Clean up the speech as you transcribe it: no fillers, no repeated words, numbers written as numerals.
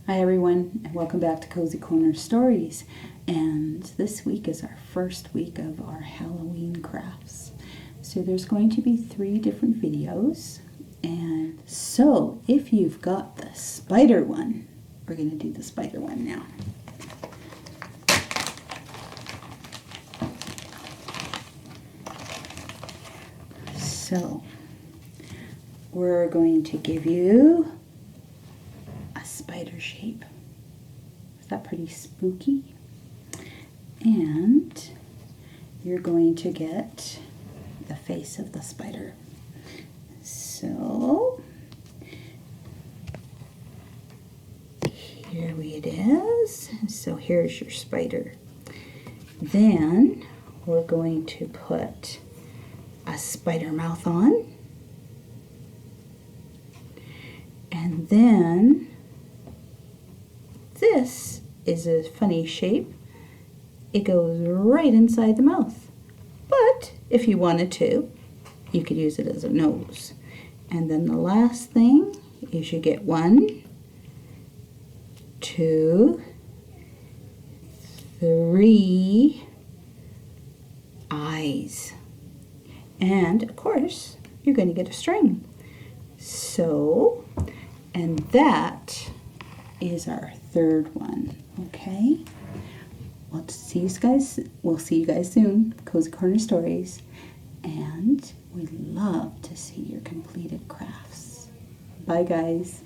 Hi everyone, and welcome back to Cozy Corner Stories. And this week is our first week of our Halloween crafts. So there's going to be 3 different videos. And so if you've got the spider one, we're going to do the spider one now. So we're going to give you spider shape. Is that pretty spooky? And you're going to get the face of the spider. So here it is. So here's your spider. Then we're going to put a spider mouth on. And then this is a funny shape. It goes right inside the mouth. But if you wanted to, you could use it as a nose. And then the last thing is you get 1, 2, 3 eyes. And of course, you're going to get a string. So, and that is our 3rd one. Okay, we'll see you guys soon. Cozy Corner Stories, and we'd love to see your completed crafts. Bye guys.